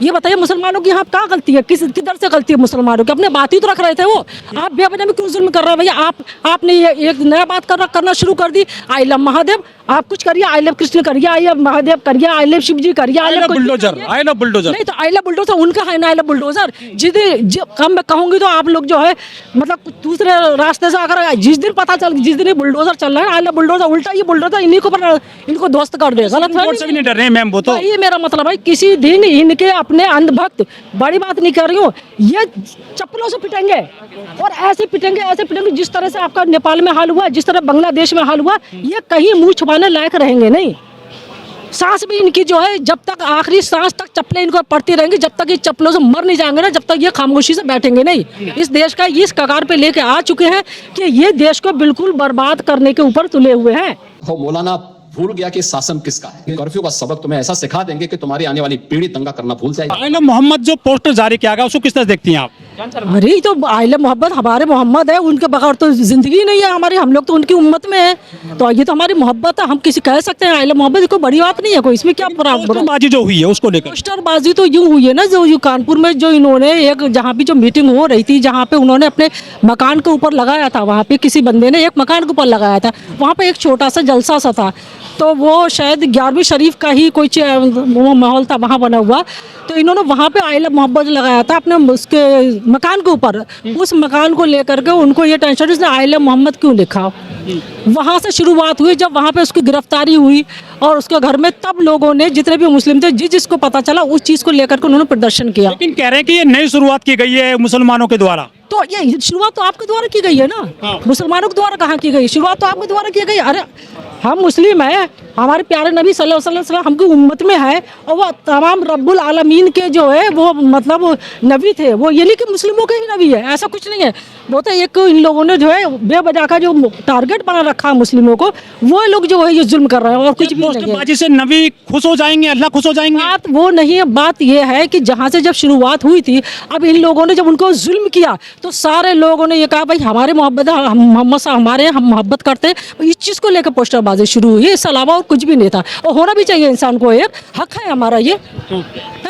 ये बताइए मुसलमानों की यहाँ कहाँ गलती है, किधर से गलती है मुसलमानों की? अपने बात ही तो रख रहे थे वो, आप बेवजह में क्यों जुल्म कर रहे हैं भैया? आपने ये एक नया बात करना शुरू कर दी, आई लव महादेव। आप कुछ करिए, आई लव कृष्ण करिए, आई लव महादेव करिए, आई लव शिव जी करिए, I love bulldozer, I love bulldozer. नहीं तो आई लव बुलडोजर उनका है ना, आई लव बुलडोजर। कम मैं कहूंगी तो आप लोग जो है मतलब दूसरे रास्ते से अगर जिस दिन ये बुलडोजर चल रहा है, आई लव बुलडोजर, उल्टा ये बुलडोजर इनको ध्वस्त कर दे। गलत है, से भी नहीं डर रहे मैम वो तो। ये मेरा मतलब है, किसी दिन इनके अपने अंधभक्त, बड़ी बात नहीं कर रही हूँ, ये चप्पलों से पिटेंगे और ऐसे पिटेंगे जिस तरह से आपका नेपाल में हाल हुआ, जिस तरह बांग्लादेश में हाल हुआ, ये कहीं मुंह छुपाने लायक रहेंगे नहीं। सांस भी इनकी जो है जब तक आखिरी सांस तक चप्पलें इनको पड़ती रहेंगी, जब तक ये चप्पलों से मर नहीं जाएंगे ना, जब तक ये खामोशी से बैठेंगे नहीं। इस देश का इस कगार पे लेके आ चुके हैं कि ये देश को बिल्कुल बर्बाद करने के ऊपर तुले हुए हैं। हो मौलाना भूल गया कि शासन किसका है। कर्फ्यू का सबक तुम्हें ऐसा सिखा देंगे कि तुम्हारी आने वाली पीढ़ी दंगा करना भूल जाएगी। आई लव मोहम्मद जो पोस्टर जारी किया गया उसको किस तरह देखती हैं आप? अरे तो आई लव मोहब्बत, हमारे मोहम्मद है, उनके बगैर तो जिंदगी नहीं है हमारी, हम लोग तो उनकी उम्मत में है, तो ये तो हमारी मोहब्बत है। हम किसी कह सकते हैं आई लव मोहब्बत, कोई बड़ी बात नहीं है, कोई इसमें क्या पोस्टरबाजी जो हुई है उसको लेकर। पोस्टरबाजी तो यूं हुई है ना, जो कानपुर में जो इन्होंने एक जहाँ भी जो मीटिंग हो रही थी, जहाँ पे उन्होंने अपने मकान के ऊपर लगाया था, वहाँ पे किसी बंदे ने एक मकान के ऊपर लगाया था, वहाँ पे एक छोटा सा जलसा सा था, तो वो शायद 11वीं शरीफ का ही कोई वो माहौल था वहाँ बना हुआ, तो इन्होंने वहाँ पे आई लव मोहब्बत लगाया था अपने उसके मकान के ऊपर। उस मकान को लेकर के उनको ये टेंशन, इसने आई लव मोहम्मद क्यों लिखा। वहाँ से शुरुआत हुई, जब वहाँ पे उसकी गिरफ्तारी हुई और उसके घर में, तब लोगों ने जितने भी मुस्लिम थे जिसको पता चला उस चीज़ को लेकर के उन्होंने प्रदर्शन किया। लेकिन कह रहे हैं कि ये नई शुरुआत की गई है मुसलमानों के द्वारा। तो ये शुरुआत तो आपके द्वारा की गई है ना, मुसलमानों के द्वारा कहाँ की गई? शुरुआत तो आपके द्वारा की गई। अरे हम मुस्लिम हैं, हमारे प्यारे नबी सल्लल्लाहु अलैहि वसल्लम हमकी उम्मत में है, और वो तमाम रब्बुल आलमीन के जो है वो मतलब नबी थे, वो ये नहीं कि मुस्लिमों के ही नबी है, ऐसा कुछ नहीं है। वो तो एक इन लोगों ने जो है बेवजह का जो टारगेट बना रखा है मुस्लिमों को, वो लोग जो है ये जुल्म कर रहे हैं और कुछ भी नहीं है। पोस्टरबाजी से नबी खुश हो जाएंगे, अल्लाह खुश हो जाएंगे? बात वो नहीं है, बात ये है कि जहाँ से जब शुरुआत हुई थी, अब इन लोगों ने जब उनको जुल्म किया तो सारे लोगों ने ये कहा भाई हमारे मोहब्बत है, हम मोहम्मद साहब हमारे, हम मोहब्बत करते हैं। इस चीज़ को लेकर पोस्टरबाजी शुरू हुई, इसके अलावा और कुछ भी नहीं था, और होना भी चाहिए इंसान को, एक हक है हमारा ये।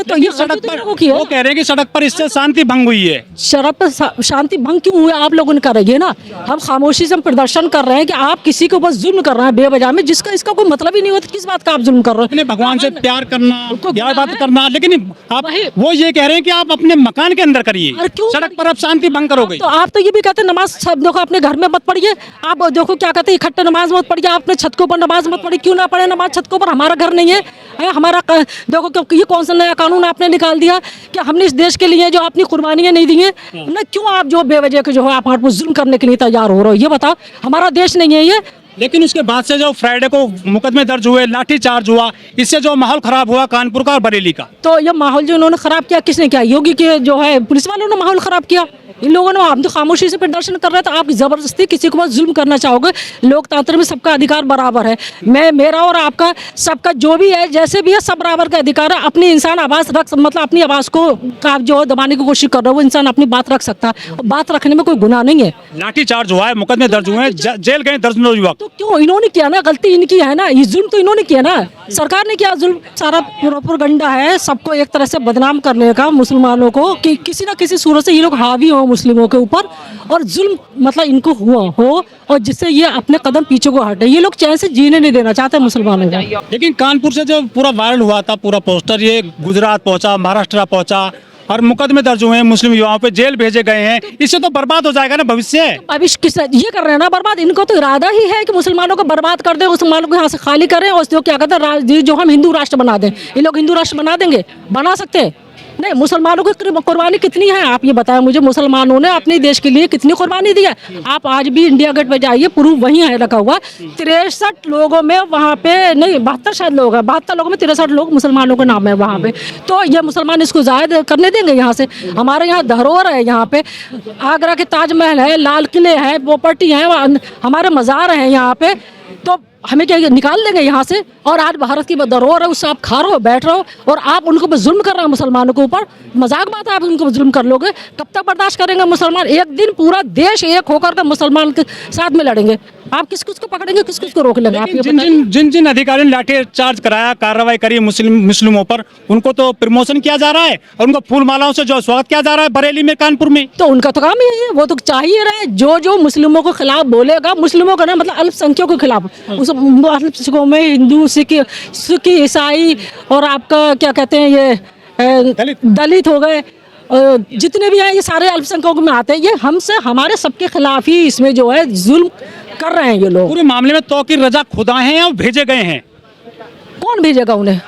तो ये सड़क पर वो कह रहे हैं कि सड़क पर इससे शांति भंग हुई है। सड़क पर शांति भंग क्यों हुई? आप लोगों ने करेंगे ना, हम खामोशी से प्रदर्शन कर रहे हैं कि आप किसी के ऊपर जुल्म कर रहे हैं बेवजह में, जिसका इसका कोई मतलब ही नहीं होता, किस बात का आप जुल्म कर रहे हैं? भगवान से प्यार करना, प्यार बात करना, लेकिन आप वो ये कह रहे हैं कि आप अपने मकान के अंदर करिए, सड़क पर आप शांति भंग करोगे। तो आप तो ये भी कहते हैं नमाज सब देखो अपने घर में मत पढ़िए, आप देखो क्या कहते हैं इकट्ठे नमाज मत पढ़िए, आपने छत के ऊपर नमाज मत पढ़ी, क्यों ना पढ़े नमाज छत के ऊपर? हमारा घर नहीं है, हमारा देखो क्योंकि ये कौन सा नया कानून आपने निकाल दिया कि हमने इस देश के लिए जो अपनी कुर्बानियां नहीं दी हैं ना, क्यों आप जो बेवजह के जो है आप हमारे पर जुल्म करने के लिए तैयार हो रहे हो? ये बताओ, हमारा देश नहीं है ये। लेकिन उसके बाद से जो फ्राइडे को मुकदमे दर्ज हुए, लाठीचार्ज हुआ, इससे जो माहौल खराब हुआ कानपुर का और बरेली का, तो ये माहौल जो इन्होंने खराब किया किसने किया? योगी के जो है पुलिस वालों ने माहौल खराब किया। इन लोगों ने, हम तो खामोशी से प्रदर्शन कर रहे थे, आप जबरदस्ती किसी को बस जुल्म करना चाहोगे। लोकतंत्र में सबका अधिकार बराबर है, मेरा और आपका सबका जो भी है जैसे भी है सब बराबर का अधिकार है। अपनी इंसान आवाज़ रख, मतलब अपनी आवाज़ को आप जो दबाने की कोशिश कर रहे हो, वो इंसान अपनी बात रख सकता है, बात रखने में कोई गुनाह नहीं है। लाठीचार्ज हुआ है, मुकदमे दर्ज हुए हैं, जेल गए दर्जनों युवक। तो क्यों इन्होंने किया ना, गलती इनकी है ना, ये जुल्म तो इन्होंने किया ना, सरकार ने किया जुल्म। सारा प्रोपेगेंडा है सबको एक तरह से बदनाम करने का, मुसलमानों को, कि किसी ना किसी सूरत से ये लोग हावी हो मुस्लिमों के ऊपर और जुल्म मतलब इनको हुआ हो, और जिससे ये अपने कदम पीछे को हटे। ये लोग चैन से जीने नहीं देना चाहते मुसलमानों को। लेकिन कानपुर से जो पूरा वायरल हुआ था पूरा पोस्टर, ये गुजरात पहुंचा, महाराष्ट्र पहुंचा और मुकदमे दर्ज हुए हैं, मुस्लिम युवाओं पे जेल भेजे गए हैं, इससे तो बर्बाद हो जाएगा ना भविष्य। भविष्य किस ये कर रहे हैं ना बर्बाद, इनको तो इरादा ही है कि मुसलमानों को बर्बाद कर दें, मुसलमानों को यहाँ से खाली करें, और जो क्या कहते हैं जो हम हिंदू राष्ट्र बना दें। ये लोग हिंदू राष्ट्र बना देंगे? बना सकते हैं नहीं। मुसलमानों की कुर्बानी कितनी है आप ये बताएं मुझे, मुसलमानों ने अपने देश के लिए कितनी कुर्बानी दी है? आप आज भी इंडिया गेट पे जाइए, प्रूफ वहीं है रखा हुआ, 63 लोगों में वहाँ पे नहीं 72 शायद लोग हैं, 72 लोगों में 63 लोग मुसलमानों के नाम है वहाँ पे। तो ये मुसलमान इसको जायद करने देंगे यहाँ से? हमारे यहाँ धरोहर है, यहाँ पे आगरा के ताजमहल है, लाल किले हैं, प्रॉपर्टी है, हमारे मज़ार हैं यहाँ पे, तो हमें क्या निकाल देंगे यहाँ से? और आज भारत की धरोहर है, उससे आप खा रहे हो, बैठ रहे हो, और आप उनको बस जुल्म कर रहे हो मुसलमानों के ऊपर। मजाक बात है, आप उनको जुल्म कर लोगे? कब तक बर्दाश्त करेंगे मुसलमान? एक दिन पूरा देश एक होकर के मुसलमान के साथ में लड़ेंगे। आप किस किस को पकड़ेंगे, किस किस को रोक लेंगे? आप ये जिन बताइए। जिन जिन जिन अधिकारियों ने लाठी चार्ज कराया, कार्रवाई करी मुस्लिमों पर, उनको तो प्रमोशन किया जा रहा है और उनको फूल मालाओं से जो स्वागत किया जा रहा है बरेली में, कानपुर में। तो उनका तो काम ही है, वो तो चाहिए रहे। जो जो मुस्लिमों के खिलाफ बोलेगा, मुस्लिमों का ना मतलब अल्पसंख्यकों के खिलाफ, उस अल्पसंख्यकों में हिंदू, सिख, ईसाई और आपका क्या कहते हैं ये दलित हो गए, जितने भी हैं ये सारे अल्पसंख्यकों में आते हैं। ये हमसे हमारे सबके खिलाफ ही इसमें जो है जुल्म कर रहे हैं ये लोग। पूरे मामले में तौकीर रजा खुद आए हैं और भेजे गए हैं कौन भेजेगा उन्हें?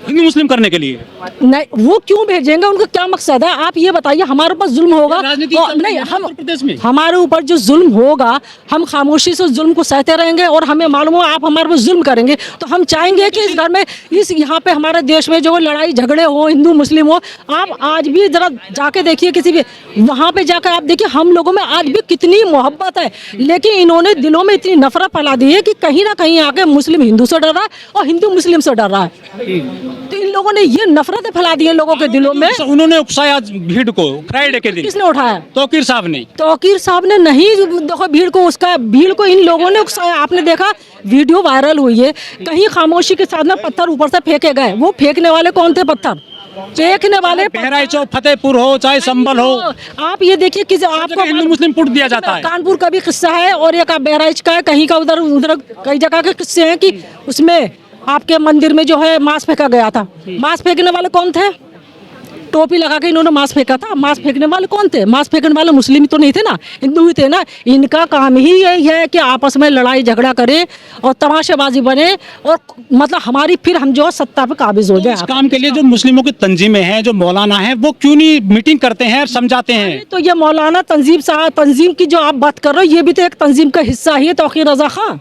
हिंदू मुस्लिम करने के लिए। नहीं, वो क्यों भेजेंगे? उनका क्या मकसद है? आप ये बताइए। हमारे ऊपर जुल्म होगा राजनीति और चल रही नहीं, है हम उत्तर प्रदेश में। हमारे ऊपर जो जुल्म होगा हम खामोशी से उस जुल्म को सहते रहेंगे और हमें मालूम हो आप हमारे ऊपर जुल्म करेंगे तो हम चाहेंगे कि इस घर में, इस यहाँ पे हमारे देश में जो लड़ाई झगड़े हो, हिंदू मुस्लिम हो। आप आज भी जरा जाके देखिए किसी भी वहाँ पे जाकर आप देखिए हम लोगों में आज भी कितनी मोहब्बत है, लेकिन इन्होंने दिलों में इतनी नफरत फैला दी है कि कहीं ना कहीं आके मुस्लिम हिंदू से डर रहा है और हिंदू मुस्लिम से डर रहा है। तो इन लोगों ने ये नफरतें फैला दी है लोगों के दिलों में। उन्होंने उकसाया भीड़ को फ्राइडे के दिन। किसने उठाया? तौकीर साहब ने। तौकीर साहब ने नहीं, देखो भीड़ को, उसका भीड़ को इन लोगों ने उकसाया। आपने देखा वीडियो वायरल हुई है, कहीं खामोशी के साथ ना पत्थर ऊपर से फेंके गए। वो फेंकने वाले कौन थे? पत्थर फेंकने वाले बहराइच हो, फतेहपुर हो, चाहे संभल हो, आप ये देखिए कि आपको हिंदू मुस्लिम पुट दिया जाता है। कानपुर का भी किस्सा है और एक बहराइच का है, कहीं का उधर उधर कई जगह के किस्से हैं कि उसमें आपके मंदिर में जो है मांस फेंका गया था। मांस फेंकने वाले कौन थे? टोपी लगा के इन्होंने मांस फेंका था। मांस फेंकने वाले कौन थे? मांस फेंकने वाले मुस्लिम तो नहीं थे ना, हिंदू ही थे ना। इनका काम ही यही है कि आपस में लड़ाई झगड़ा करे और तमाशाबाजी बने और मतलब हमारी फिर हम जो सत्ता पे काबिज हो जाए। इस काम के लिए जो मुस्लिमों की तंजीमें हैं, जो मौलाना हैं, वो क्यों नहीं मीटिंग करते हैं और समझाते हैं? तो ये मौलाना तंजीम साहब, तंजीम की जो आप बात कर रहे हो, ये भी तो एक तंजीम का हिस्सा ही है। तौकीर रजा खां,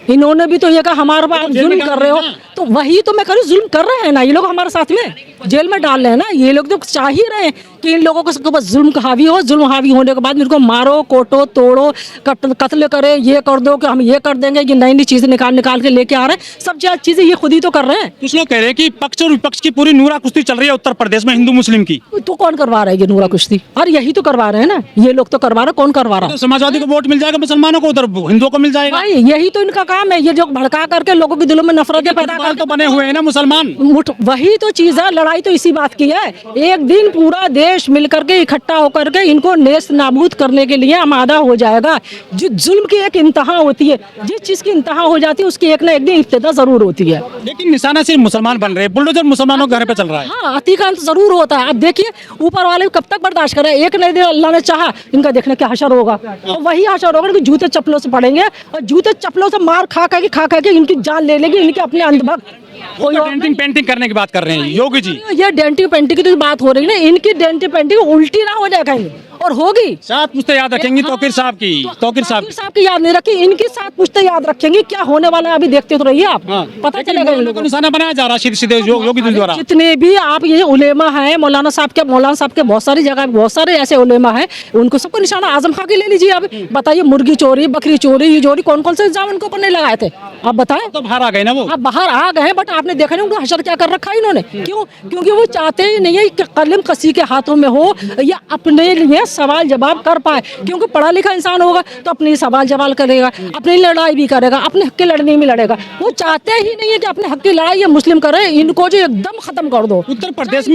इन्होंने भी तो ये कहा हमारे पास जुल्म कर रहे हो, तो वही तो मैं कह रही हूँ, जुल्म कर रहे हैं ना ये लोग हमारे साथ में, जेल में डाल रहे हैं ना ये लोग। तो चाह ही रहे हैं कि इन लोगों को बस जुल्म का हावी हो, जुल्म हावी होने के बाद इनको मारो, कोटो, तोड़ो, कत्ल करे, ये कर दो कि हम ये कर देंगे, ये नई नई चीजें निकाल के लेके आ रहे हैं। सब चीजें ये खुद ही तो कर रहे हैं। कुछ लोग कह रहे हैं कि पक्ष और विपक्ष की पूरी नूरा कुश्ती चल रही है उत्तर प्रदेश में हिंदू मुस्लिम की। तो कौन करवा रहा है ये नूरा कुश्ती? और यही तो करवा रहे हैं ना ये लोग, तो करवा रहे। कौन करवा रहा है? तो समाजवादी को वोट मिल जाएगा, मुसलमानों को, उधर हिंदुओं को मिल जाएगा। भाई यही तो इनका काम है, ये जो भड़का करके लोगों के दिलों में नफरतें पैदा मुसलमान तो बने हुए हैं ना मुसलमान। वही तो चीज है। लड़ाई तो इसी बात की है। एक दिन पूरा देश मिलकर के इकट्ठा होकर के इनको नेस्त नाबूद करने के लिए आमादा हो जाएगा। जो जुल्म की एक इंतहा होती है, जिस चीज की इंतहा हो जाती है उसकी एक ना एक दिन इब्तिदा जरूर होती है। लेकिन निशाना सिर्फ मुसलमान बन रहे हैं, बुलडोजर मुसलमानों के घर पे चल रहा है। हाँ, अतिकांत जरूर होता है। अब देखिए ऊपर वाले कब तक बर्दाश्त करे। एक नए दिन अल्लाह ने चाहा इनका देखने क्या हशर होगा, तो वही हशर होगा कि जूते चप्पलों से पड़ेंगे और जूते चप्पलों से मार खा के इनकी जान ले लेगी इनके अपने अंधभक्त। कोई और डेंटिंग पेंटिंग करने की बात कर रहे हैं योगी जी। ये डेंटिंग पेंटिंग की तो बात हो रही है ना, इनकी डेंटिंग पेंटिंग उल्टी ना हो जाए कहीं, और होगी। सात पुश्ते याद रखेंगी तौकीर साहब की। तौकीर साहब की याद नहीं रखी, इनकी साथ पुश्ते याद रखेंगी। क्या होने वाला है अभी देखते तो रहिए आप, पता चलेगा इन लोगों को। निशाना बनाया जा रहा है सीधे योगी जी द्वारा। जितने भी आप ये उलेमा हैं, मौलाना साहब के बहुत सारी जगह बहुत सारे ऐसे उलेमा हैं, उनको सबको निशाना आजम खां के ले लीजिए। आप बताइए, मुर्गी चोरी, बकरी चोरी, ये चोरी, कौन कौन से इल्जाम इनके ऊपर नहीं लगाए थे आप बताएं? तो बाहर आ गए ना वो। आप बाहर आ गए, बट आपने देखा नहीं उनको हशर क्या कर रखा है इन्होंने। क्यों? क्योंकि वो चाहते ही नहीं है कि कलम किसी के हाथों में हो या अपने लिए सवाल जवाब कर पाए। क्योंकि पढ़ा लिखा इंसान होगा तो अपने सवाल जवाब करेगा, अपनी लड़ाई भी करेगा, अपने हक की लड़ने में लड़ेगा। वो चाहते ही नहीं है कि अपने हक की लड़ाई ये मुस्लिम करे। इनको जो एकदम खत्म कर दो। उत्तर प्रदेश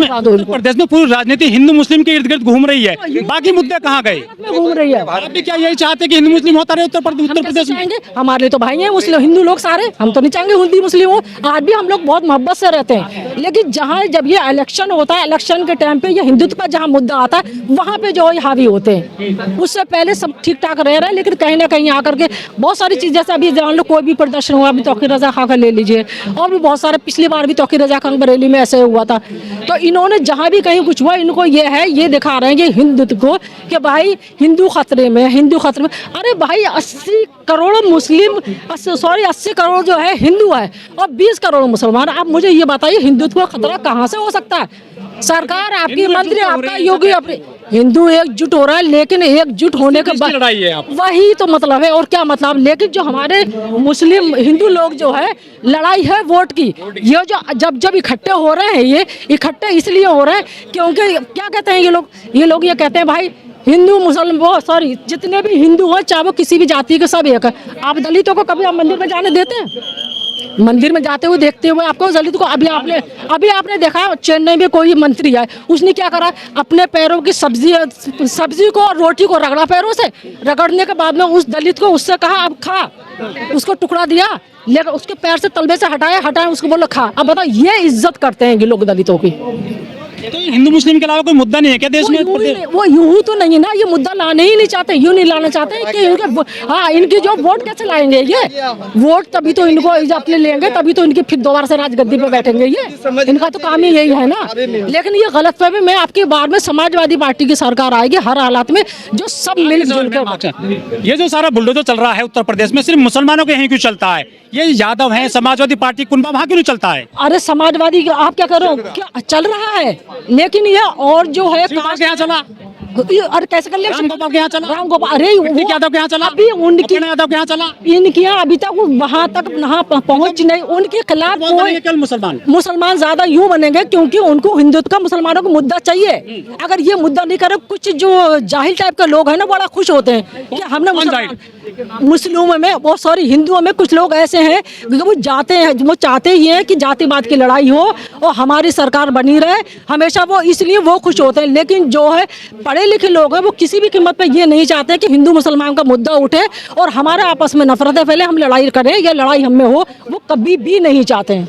में पूरी राजनीति हिंदू मुस्लिम के इर्द गिर्द घूम रही है, बाकी मुद्दे कहाँ गए? घूम रही है। आप भी क्या यही चाहते कि हिंदू मुस्लिम होता रहे उत्तर प्रदेश में? हमारे लिए तो भाई हैं मुस्लिम हिंदू लोग सारे, हम तो नहीं चाहेंगे हिंदू मुस्लिम हो। आज भी हम लोग बहुत मोहब्बत से रहते हैं, लेकिन जहाँ जब ये इलेक्शन होता है, इलेक्शन के टाइम पे ये हिंदुत्व का जहाँ मुद्दा आता है वहाँ पे जो है हावी होते हैं। उससे पहले सब ठीक ठाक रह रहे हैं, लेकिन कहीं ना कहीं आकर के बहुत सारी चीज़, जैसे अभी जान लो कोई भी प्रदर्शन हुआ, अभी तौकीर रजा खां का ले लीजिए, और भी बहुत सारे, पिछली बार भी तौकीर रजा खां बरेली में ऐसे हुआ था। तो इन्होंने जहाँ भी कहीं कुछ हुआ, इनको ये दिखा रहे हैं ये हिंदुत्व को कि भाई हिंदू खतरे में, हिंदू खतरे में। अरे भाई 80 करोड़ मुस्लिम, 80 करोड़ जो है हिंदू है और 20 करोड़ मुसलमान। आप मुझे ये बताइए हिंदुत्व का खतरा कहाँ से हो सकता है? सरकार आपकी, मंत्री आपका, योगी अपने, हिंदू एकजुट हो रहा है, लेकिन एकजुट होने के बाद लड़ाई है वही तो मतलब है, और क्या मतलब। लेकिन जो हमारे मुस्लिम हिंदू लोग जो है, लड़ाई है वोट की। ये जो जब इकट्ठे हो रहे हैं, ये इकट्ठे इसलिए हो रहे हैं क्योंकि क्या कहते हैं ये लोग ये कहते हैं भाई हिंदू मुसलमान वो सॉरी जितने भी हिंदू हैं चाहे वो किसी भी जाति के सब एक है। आप दलितों को कभी आप मंदिर में जाने देते हैं? मंदिर में जाते हुए देखते हुए आपको दलित को अभी आपने देखा है चेन्नई में कोई मंत्री है, उसने क्या करा, अपने पैरों की सब्जी को और रोटी को रगड़ा पैरों से, रगड़ने के बाद में उस दलित को उससे कहा अब खा, उसको टुकड़ा दिया, लेकर उसके पैर से तलबे से हटाए उसको बोलो खा। अब बताओ ये इज्जत करते हैं ये लोग दलितों की? तो ये हिंदू मुस्लिम के अलावा कोई मुद्दा नहीं है क्या देश में? वो यूं तो नहीं ना, ये मुद्दा लाने ही नहीं चाहते, यूं नहीं लाना चाहते कि इनके हाँ इनकी जो वोट कैसे लाएंगे ये वोट, तभी तो इनको अपने लेंगे, तभी तो इनकी फिर दोबारा से राजगद्दी पे बैठेंगे, ये इनका तो काम ही यही है ना। लेकिन ये गलत फहमी, मैं आपकी बार में समाजवादी पार्टी की सरकार आएगी हर हालात में, जो सब मिलजुल कर। ये जो सारा बुलडोजर चल रहा है उत्तर प्रदेश में सिर्फ मुसलमानों के यहीं क्यों चलता है? ये यादव है, समाजवादी पार्टी कुनबा, वहाँ क्यों नहीं चलता है? अरे समाजवादी आप क्या करो, क्या चल रहा है, लेकिन ये और जो है यहाँ चला, और कैसे कर ले रामगोपाल के यहाँ चला, रामगोपाल, अरे यादव के यहाँ चला, अभी उनकी यादव के यहाँ चला, इनके यहाँ अभी तक वो वहाँ तक पहुँच नहीं, उनके खिलाफ कोई केवल मुसलमान ज्यादा यूं बनेंगे क्योंकि उनको हिंदुत्व का मुसलमानों को मुद्दा चाहिए। अगर ये मुद्दा नहीं करे, कुछ जो जाहिल टाइप के लोग हैं ना बड़ा खुश होते हैं कि हमने मुस्लिमों में वो सॉरी हिंदुओं में कुछ लोग ऐसे हैं वो जाते हैं, वो चाहते ही हैं कि जातिवाद की लड़ाई हो और हमारी सरकार बनी रहे हमेशा, वो इसलिए वो खुश होते हैं। लेकिन जो है पढ़े लिखे लोग हैं वो किसी भी कीमत पे ये नहीं चाहते कि हिंदू मुसलमान का मुद्दा उठे और हमारे आपस में नफरतें फैले, हम लड़ाई करें, ये लड़ाई हम में हो, वो कभी भी नहीं चाहते हैं।